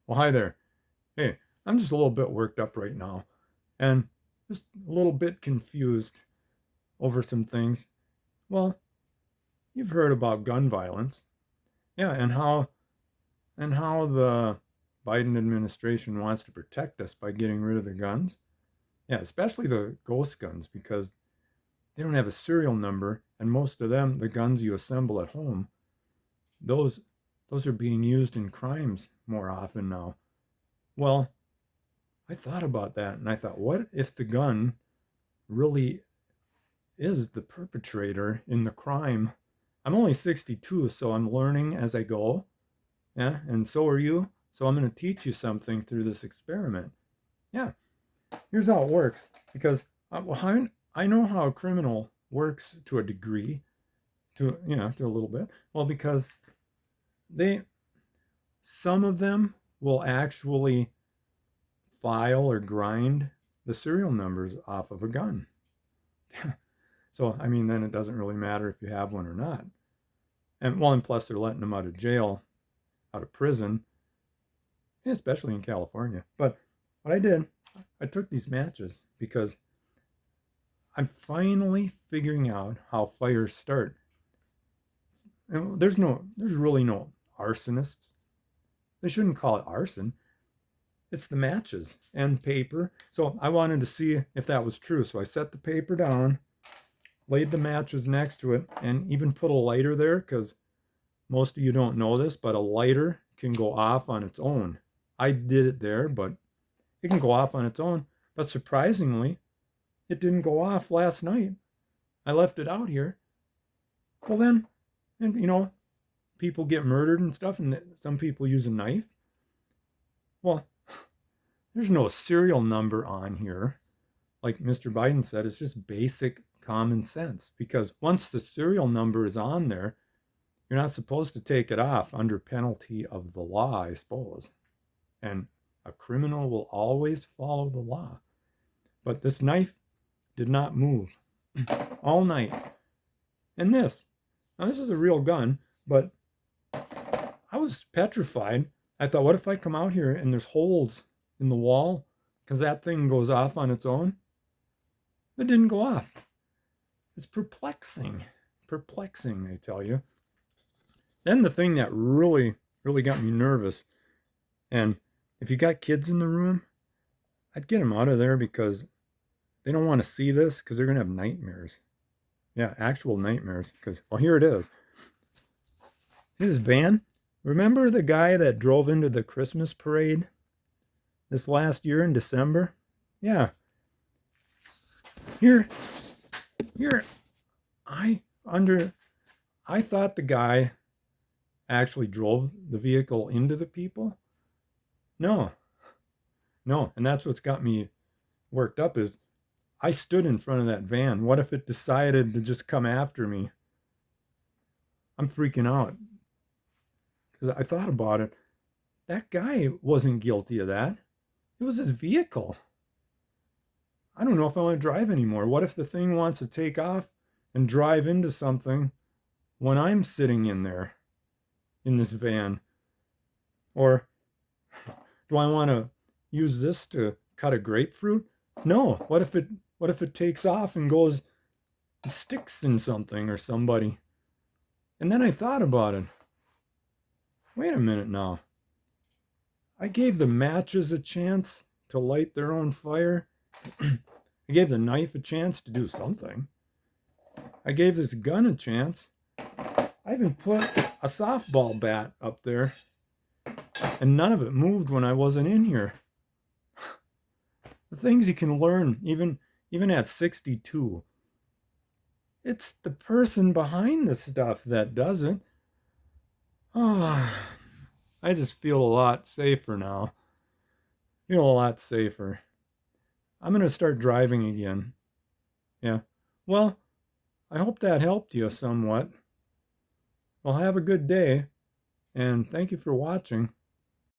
Well, hi there. Hey, I'm just a little bit worked up right now and just a little bit confused over some things. Well, you've heard about gun violence. Yeah, and how the Biden administration wants to protect us by getting rid of the guns. Yeah, especially the ghost guns because they don't have a serial number and most of them, the guns you assemble at home, those those are being used in crimes more often now. Well, I thought about that and I thought, what if the gun really is the perpetrator in the crime? I'm only 62, so I'm learning as I go. Yeah, and so are you. So I'm going to teach you something through this experiment. Yeah, here's how it works. Because well, I know how a criminal works to a degree, to a little bit. Well, because they, some of them will actually file or grind the serial numbers off of a gun. So, I mean, then it doesn't really matter if you have one or not. And well, and plus they're letting them out of jail, out of prison, especially in California. But what I did, I took these matches because I'm finally figuring out how fires start. And there's really no arsonists. They shouldn't call it arson. It's the matches and paper. So I wanted to see if that was true. So I set the paper down, laid the matches next to it, and even put a lighter there because most of you don't know this, but a lighter can go off on its own. I did it there, but it can go off on its own. But surprisingly, it didn't go off last night. I left it out here. Well, then, and people get murdered and stuff, and some people use a knife. Well, there's no serial number on here. Like Mr. Biden said, it's just basic common sense because once the serial number is on there, you're not supposed to take it off under penalty of the law, I suppose. And a criminal will always follow the law. But this knife did not move all night. And now this is a real gun, but I was petrified. I thought, what if I come out here and there's holes in the wall because that thing goes off on its own? It didn't go off. It's perplexing. Perplexing, I tell you. Then the thing that really, really got me nervous, and if you got kids in the room, I'd get them out of there because they don't want to see this because they're going to have nightmares. Yeah, actual nightmares. Because, well, here it is. See this van? Remember the guy that drove into the Christmas parade this last year in December? Yeah. Here, here, I under, I thought the guy actually drove the vehicle into the people. No, no, and that's what's got me worked up is I stood in front of that van. What if it decided to just come after me? I'm freaking out because I thought about it. That guy wasn't guilty of that. It was his vehicle. I don't know if I want to drive anymore. What if the thing wants to take off and drive into something when I'm sitting in there in this van? Or do I want to use this to cut a grapefruit? No. What if it takes off and goes sticks in something or somebody? And then I thought about it. Wait a minute now. I gave the matches a chance to light their own fire. I gave the knife a chance to do something. I gave this gun a chance. I even put a softball bat up there, and none of it moved when I wasn't in here. The things you can learn, even at 62. It's the person behind the stuff that doesn't. Oh, I just feel a lot safer now. Feel a lot safer. I'm going to start driving again. Yeah. Well, I hope that helped you somewhat. Well, have a good day, and thank you for watching.